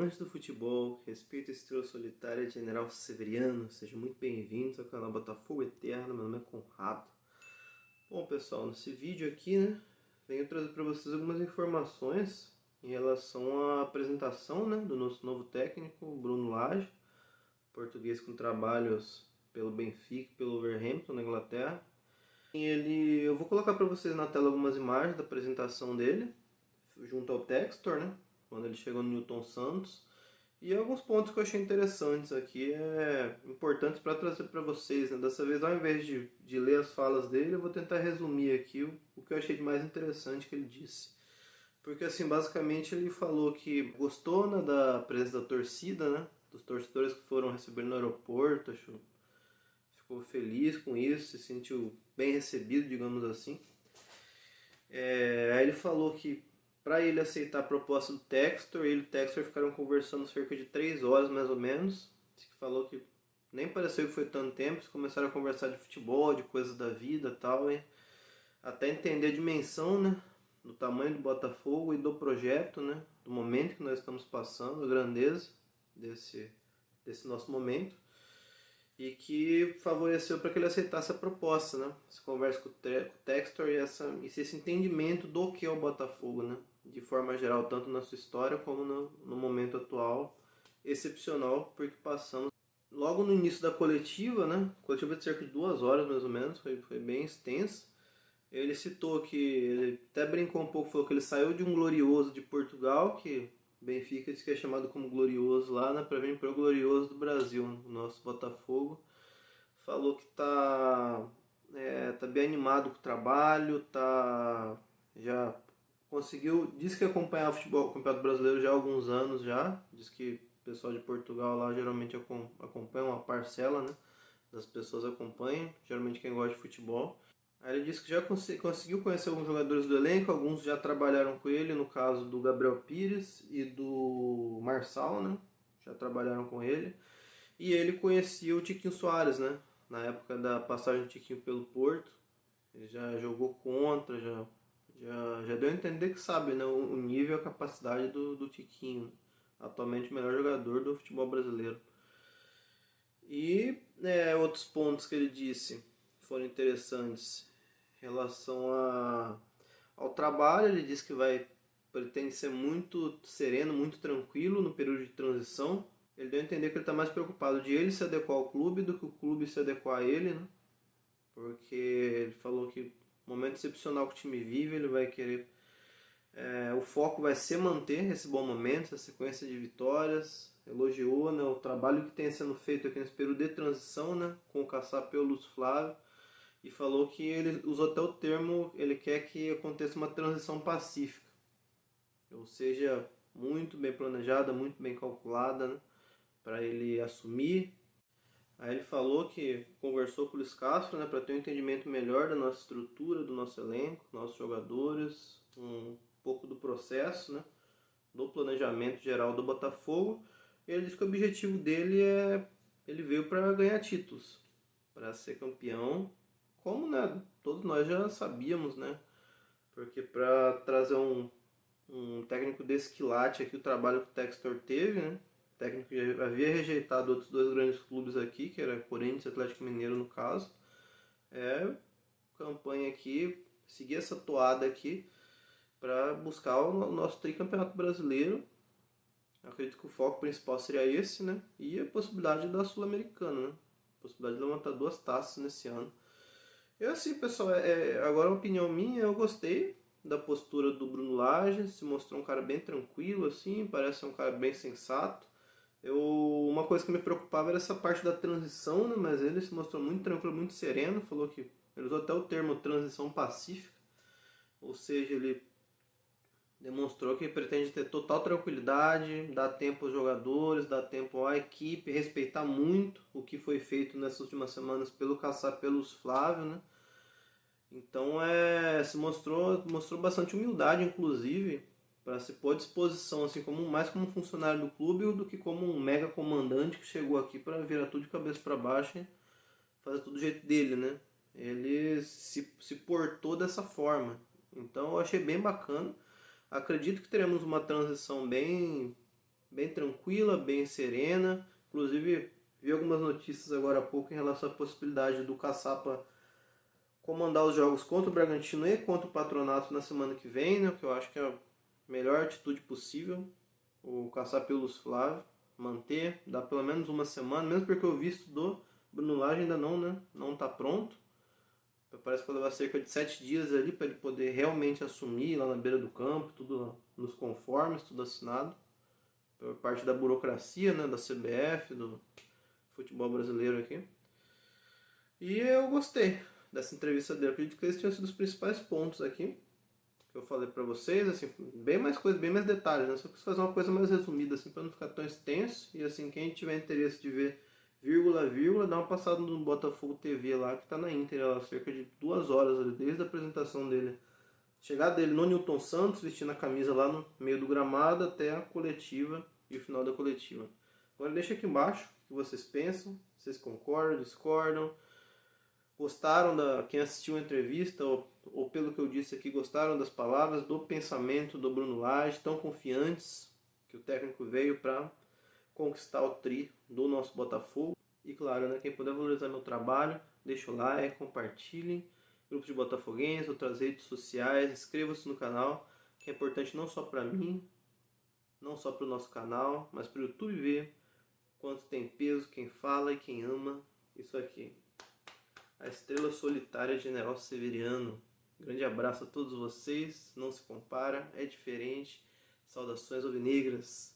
Amantes do futebol, respeito a estrela solitária General Severiano, sejam muito bem-vindos ao canal Botafogo Eterno, meu nome é Conrado. Bom pessoal, nesse vídeo aqui, venho trazer para vocês algumas informações em relação à apresentação do nosso novo técnico, Bruno Lage, português com trabalhos pelo Benfica e pelo Wolverhampton na Inglaterra. Eu vou colocar para vocês na tela algumas imagens da apresentação dele, junto ao Textor, quando ele chegou no Newton Santos, e alguns pontos que eu achei interessantes aqui, importantes para trazer para vocês. Dessa vez, ao invés de ler as falas dele, eu vou tentar resumir aqui o que eu achei de mais interessante que ele disse. Porque, assim, basicamente ele falou que gostou da presença da torcida, dos torcedores que foram receber no aeroporto, ficou feliz com isso, se sentiu bem recebido, digamos assim. Aí ele falou que para ele aceitar a proposta do Textor, ele e o Textor ficaram conversando cerca de 3 horas mais ou menos. Falou que nem pareceu que foi tanto tempo, eles começaram a conversar de futebol, de coisas da vida e tal, até entender a dimensão, do tamanho do Botafogo e do projeto, do momento que nós estamos passando, a grandeza desse nosso momento, e que favoreceu para que ele aceitasse a proposta, essa conversa com o Textor e esse entendimento do que é o Botafogo, de forma geral, tanto na sua história como no momento atual, excepcional, porque passamos logo no início da coletiva, coletiva de cerca de 2 horas mais ou menos, foi bem extensa. Ele citou que, ele até brincou um pouco, falou que ele saiu de um glorioso de Portugal, que Benfica diz que é chamado como glorioso lá, para vir para o glorioso do Brasil, o nosso Botafogo. Falou que tá bem animado com o trabalho, já conseguiu, disse que acompanhava o futebol, o Campeonato Brasileiro já há alguns anos já, diz que o pessoal de Portugal lá geralmente acompanha, uma parcela das pessoas acompanham, geralmente quem gosta de futebol. Aí ele disse que já conseguiu conhecer alguns jogadores do elenco, alguns já trabalharam com ele, no caso do Gabriel Pires e do Marçal, já trabalharam com ele. E ele conhecia o Tiquinho Soares, na época da passagem do Tiquinho pelo Porto. Ele já jogou contra, já deu a entender que sabe o nível e a capacidade do Tiquinho, atualmente o melhor jogador do futebol brasileiro. E outros pontos que ele disse foram interessantes em relação ao trabalho. Ele disse que pretende ser muito sereno, muito tranquilo no período de transição. Ele deu a entender que ele está mais preocupado de ele se adequar ao clube do que o clube se adequar a ele, porque ele falou que no momento excepcional que o time vive, ele vai querer... o foco vai ser manter esse bom momento, essa sequência de vitórias. Elogiou o trabalho que tem sendo feito aqui nesse período de transição, com o Caçapé e o Lúcio Flávio, e falou que ele usou até o termo, ele quer que aconteça uma transição pacífica, ou seja, muito bem planejada, muito bem calculada, para ele assumir. Aí ele falou que conversou com o Luiz Castro, para ter um entendimento melhor da nossa estrutura, do nosso elenco, nossos jogadores, um pouco do processo, do planejamento geral do Botafogo. E ele disse que o objetivo dele ele veio para ganhar títulos, para ser campeão, como todos nós já sabíamos, porque para trazer um técnico desse quilate aqui, o trabalho que o Textor teve, o técnico já havia rejeitado outros 2 grandes clubes aqui, que era Corinthians e Atlético Mineiro no caso. Campanha aqui, seguir essa toada aqui para buscar o nosso tricampeonato brasileiro. Acredito que o foco principal seria esse, e a possibilidade da Sul-Americana, a possibilidade de levantar 2 taças nesse ano. E assim, pessoal, agora uma opinião minha, eu gostei da postura do Bruno Lage, se mostrou um cara bem tranquilo, assim, parece um cara bem sensato. Uma coisa que me preocupava era essa parte da transição, mas ele se mostrou muito tranquilo, muito sereno, falou que ele usou até o termo transição pacífica, ou seja, ele demonstrou que pretende ter total tranquilidade, dar tempo aos jogadores, dar tempo à equipe, respeitar muito o que foi feito nessas últimas semanas pelo Caçapé, pelo Flávio, Então se mostrou bastante humildade, inclusive, para se pôr à disposição, assim, mais como um funcionário do clube do que como um mega comandante que chegou aqui para virar tudo de cabeça para baixo e fazer tudo do jeito dele, Ele se portou dessa forma. Então eu achei bem bacana. Acredito que teremos uma transição bem bem tranquila, bem serena. Inclusive, vi algumas notícias agora há pouco em relação à possibilidade do Caçapa comandar os jogos contra o Bragantino e contra o Patronato na semana que vem, né? O que eu acho que é a melhor atitude possível. O Caçapa e o Lúcio Flávio manter, dá pelo menos uma semana, mesmo porque o visto do Bruno Lage ainda não, né? Não está pronto. Parece que vai levar cerca de 7 dias ali para ele poder realmente assumir lá na beira do campo, tudo nos conformes, tudo assinado por parte da burocracia, né, da CBF, do futebol brasileiro aqui. E eu gostei dessa entrevista dele. Acredito que esses tinham sido os principais pontos aqui que eu falei para vocês, assim, bem mais coisas, bem mais detalhes, né? Só quis fazer uma coisa mais resumida, assim, para não ficar tão extenso. E assim, quem tiver interesse de ver vírgula a vírgula, dá uma passada no Botafogo TV lá, que tá na íntegra, lá, cerca de 2 horas ali, desde a apresentação dele. Chegada dele no Newton Santos, vestindo a camisa lá no meio do gramado, até a coletiva e o final da coletiva. Agora deixa aqui embaixo o que vocês pensam, vocês concordam, discordam, gostaram quem assistiu a entrevista, ou pelo que eu disse aqui, gostaram das palavras, do pensamento do Bruno Lage, tão confiantes que o técnico veio para conquistar o tri do nosso Botafogo. E claro, né, quem puder valorizar meu trabalho, deixa o like, compartilhem, grupos de botafoguenses, outras redes sociais, inscreva-se no canal, que é importante não só para mim, não só para o nosso canal, mas para o YouTube ver quanto tem peso, quem fala e quem ama isso aqui. A estrela solitária General Severiano. Grande abraço a todos vocês, não se compara, é diferente. Saudações alvinegras.